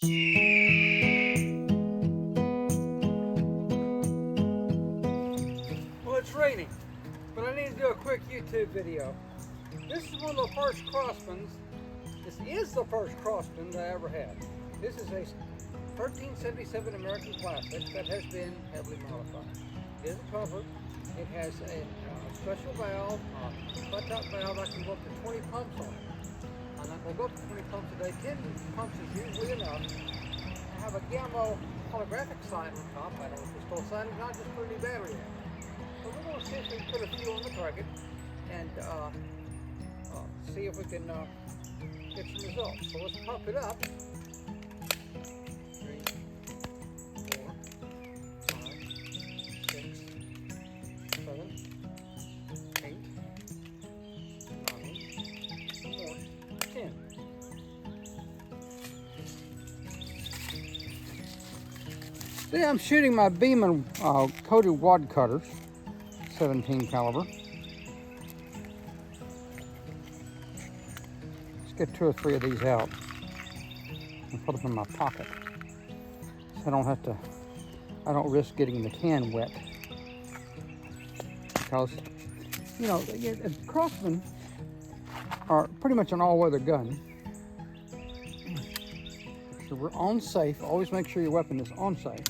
Well, it's raining, but I need to do a quick YouTube video. This is one of the first Crosmans. This is the first Crosman that I ever had. This is a 1377 American classic that has been heavily modified. It is a cover. It has a special valve, butt-top valve that can go up to 20 pumps on it. I'm not going to go up to 20 pumps a day. 10 pumps is usually enough. I have a Gamma holographic sign on top. I don't know if it's still signed or not, just put a new battery in. So we're going to see if we can put a few on the target and see if we can get some results. So let's pump it up. 3, 4, 5, 6, 7, 8, 9, 10. Today I'm shooting my Beeman coated wad cutters, 17 caliber. Let's get 2 or 3 of these out and put them in my pocket, so I don't risk getting the can wet. Because, you know, Crosman are pretty much an all-weather gun. So we're on safe. Always make sure your weapon is on safe.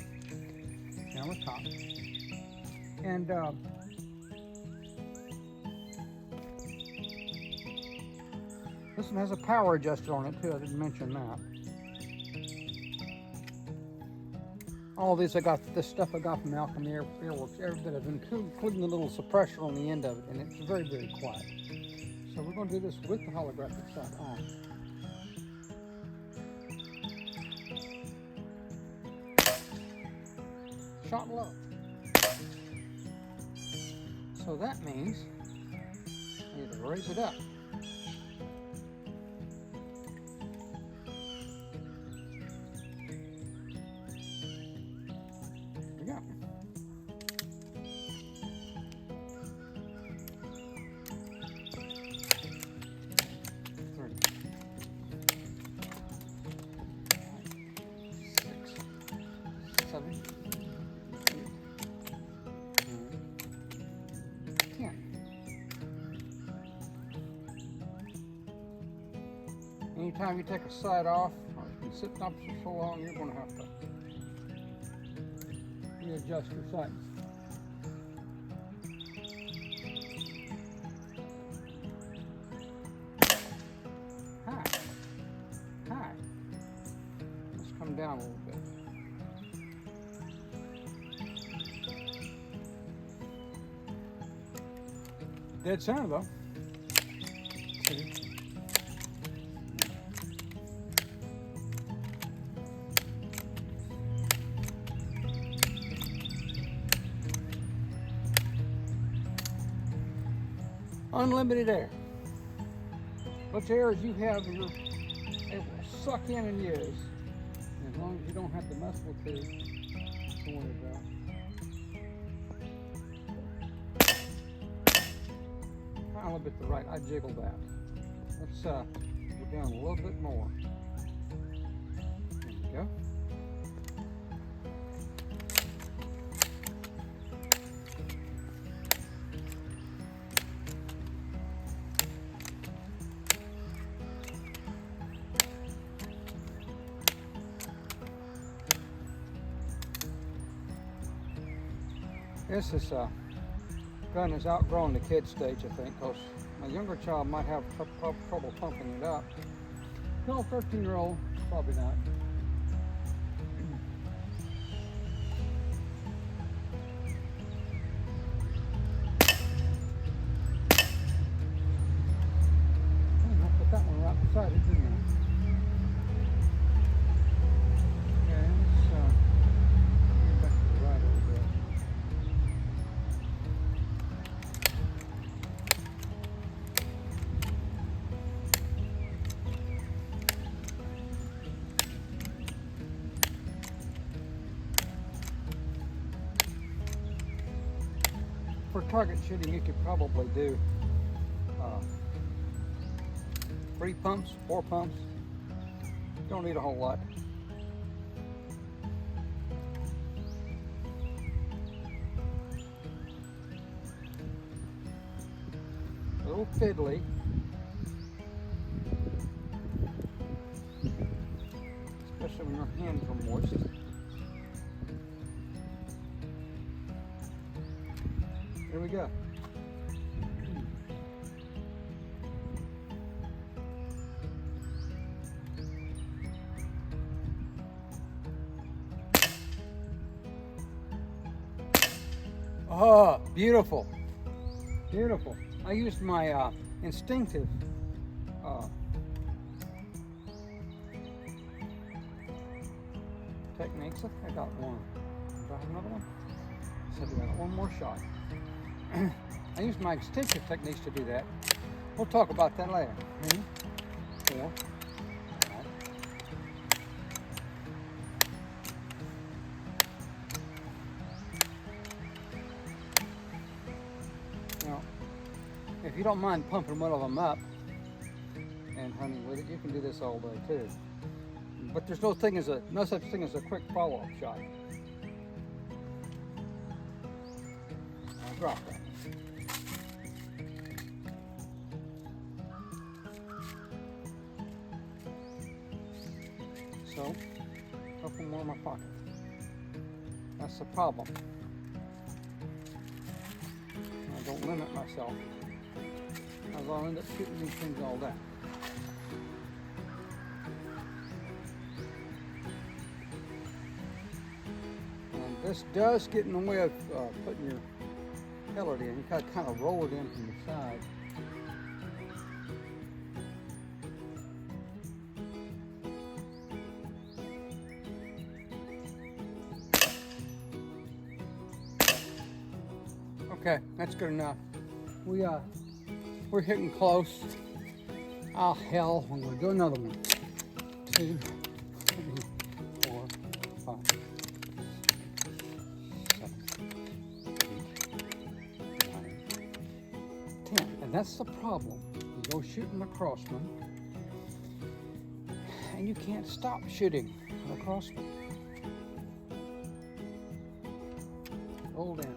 Down the top. And this one has a power adjuster on it too. I didn't mention that. All these this stuff I got from Malcolm Airworks, every bit of it, including the little suppressor on the end of it, and it's very, very quiet. So we're going to do this with the holographic sight on. Shot low. So that means I need to raise it up. There we go. Anytime you take a sight off, or you've been sitting up for so long, you're going to have to readjust your sights. Hi. Let's come down a little bit. Dead center though. See? Unlimited air. Much air as you have, it will suck in and use. As long as you don't have to mess with the worry about. A little bit to the right. I jiggled that. Let's go down a little bit more. There we go. This is gun is outgrown the kid stage, I think, because my younger child might have trouble pumping it up. 12, 13-year-old, probably not. I put that one right beside it, didn't I? Okay, let's get back to the right a little bit. For target shooting, you could probably do 3 pumps, 4 pumps. Don't need a whole lot. little fiddly. Especially when your hands are moist. Here we go. Oh, beautiful. Beautiful. I used my instinctive techniques. I think I got one. Do I have another one? So we got one more shot. I used my instinctive techniques to do that. We'll talk about that later. 3, 4, 5. Now, if you don't mind pumping one of them up and hunting with it, you can do this all day too. But there's no such thing as a quick follow-up shot. I'll drop that. So, a couple more in my pocket. That's the problem. I don't limit myself, as I'll end up shooting these things all day. And this does get in the way of putting your pellet in. You gotta kind of roll it in from the side. Okay, that's good enough. We're hitting close. Oh hell, I'm gonna do another one. 2, 3, 4, 5, 7, 8, 9, 10. And that's the problem. You go shooting a Crosman, and you can't stop shooting a Crosman. Roll down.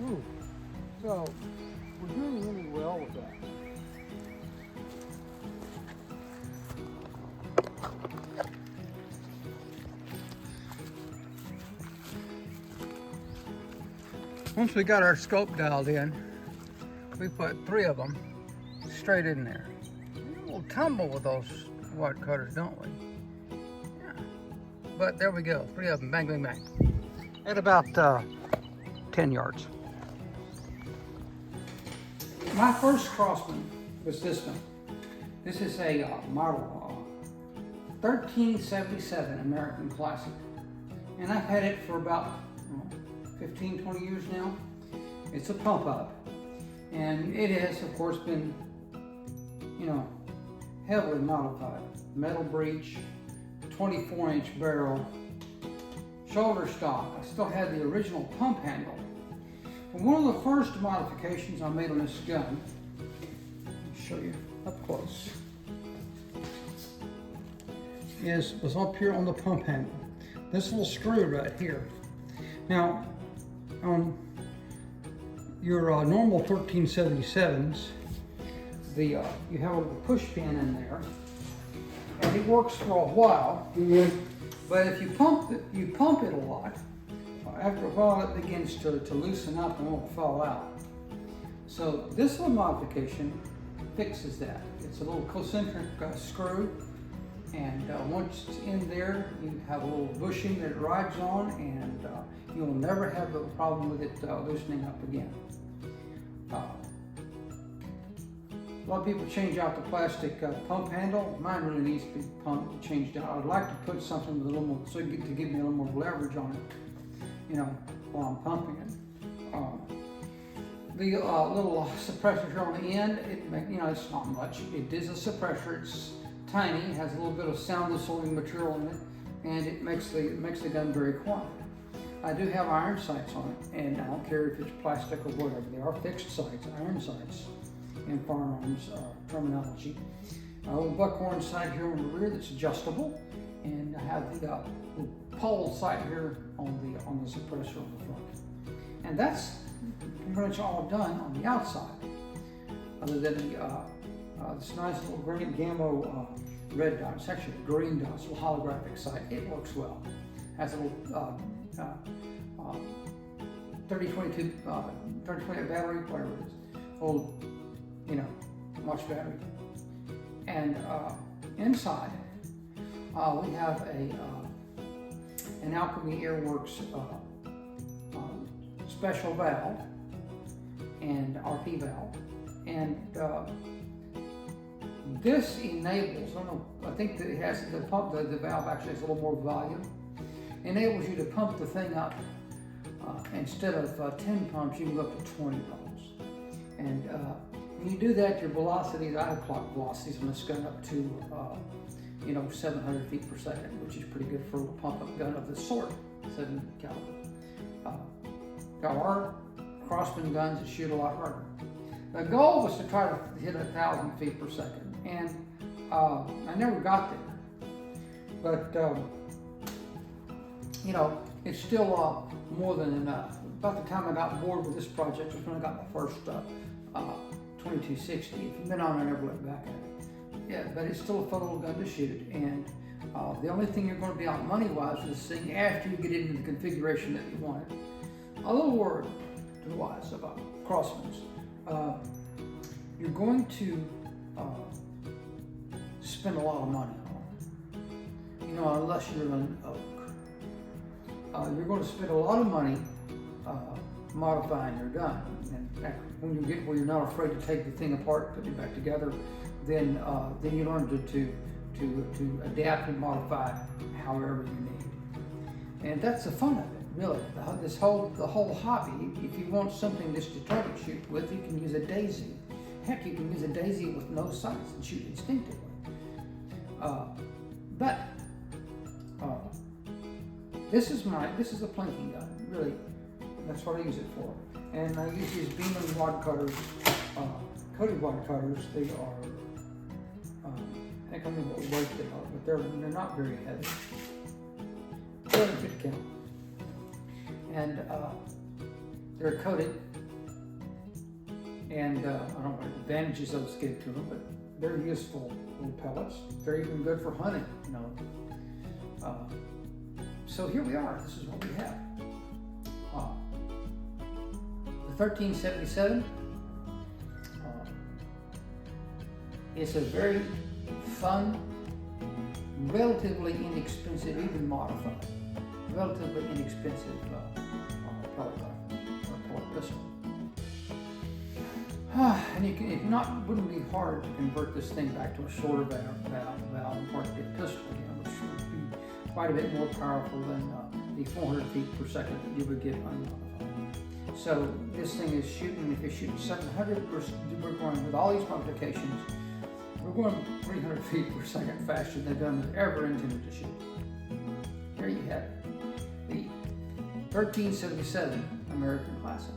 Ooh. So we're doing really well with that. Once we got our scope dialed in, we put 3 of them straight in there. We'll tumble with those wide cutters, don't we? Yeah. But there we go, 3 of them, bang, bang, bang. At about 10 yards. My first Crosman was this one. This is a model 1377 American Classic. And I've had it for about 15, 20 years now. It's a pump up. And it has, of course, been, heavily modified. Metal breech, 24-inch barrel, shoulder stock. I still had the original pump handle. But one of the first modifications I made on this gun, I'll show you up close, was up here on the pump handle. This little screw right here. Now, on your normal 1377s, you have a little push pin in there, and it works for a while. But if you pump it a lot, after a while it begins to loosen up and won't fall out. So this little modification fixes that. It's a little concentric screw, and once it's in there, you have a little bushing that it rides on, and you'll never have a problem with it loosening up again. A lot of people change out the plastic pump handle. Mine really needs to be changed out. I'd like to put something with a little more, to give me a little more leverage on it, while I'm pumping it. The little suppressor here on the end, it's not much. It is a suppressor. It's tiny. It has a little bit of sound absorbing material in it, and it makes the gun very quiet. I do have iron sights on it, and I don't care if it's plastic or whatever. They are fixed sights, iron sights, in firearms terminology. A little buckhorn sight here on the rear that's adjustable, and I have the pole sight here on the suppressor on the front. And that's pretty much all I've done on the outside, other than this nice little green Gamma red dot. It's actually a green dot, it's a holographic sight. It works well. Has a little 3022 battery, whatever it is. Old, much battery. And inside, we have an Alchemy Airworks special valve and RP valve, and this enables, I think that it has the pump. The valve actually has a little more volume. Enables you to pump the thing up. Instead of 10 pumps, you can go up to 20 pumps. And when you do that, your velocity, the out-of-clock velocity, is going to scale up to 700 feet per second, which is pretty good for a pump-up gun of this sort, 7 caliber. There are Crosman guns that shoot a lot harder. The goal was to try to hit 1,000 feet per second, and I never got there. But it's still more than enough. About the time I got bored with this project was when I got my first 2260. If you've been on, I never looked back at it. Yeah, but it's still a fun little gun to shoot, and the only thing you're going to be out money-wise is this thing after you get into the configuration that you wanted. A little word to the wise about Crosman's. You're going to spend a lot of money on it, unless you're an oak. You're going to spend a lot of money modifying your gun. And when you get where you're not afraid to take the thing apart, put it back together, then you learn to adapt and modify however you need. And that's the fun of it, really. The whole hobby. If you want something just to target shoot with, you can use a daisy. Heck, you can use a daisy with no sights and shoot instinctively. This is a plinking gun, really. That's what I use it for. And I use these Beeman wad cutters, coated wad cutters. They are, I can't remember what weight they are, but they're not very heavy. 250 count. And they're coated. And I don't know what advantages those give to them, but they're useful little pellets. They're even good for hunting, So here we are. This is what we have. The 1377 is a very fun, relatively inexpensive, even modified, relatively inexpensive pellet rifle or pellet pistol. And wouldn't be hard to convert this thing back to a shorter valve and hard to get a pistol again, which would be quite a bit more powerful than the 400 feet per second that you would get unmodified. So this thing is shooting, if you're shooting 700, we're going with all these modifications, we're going 300 feet per second faster than the gun was ever intended to shoot. There you have it, the 1377 American Classic.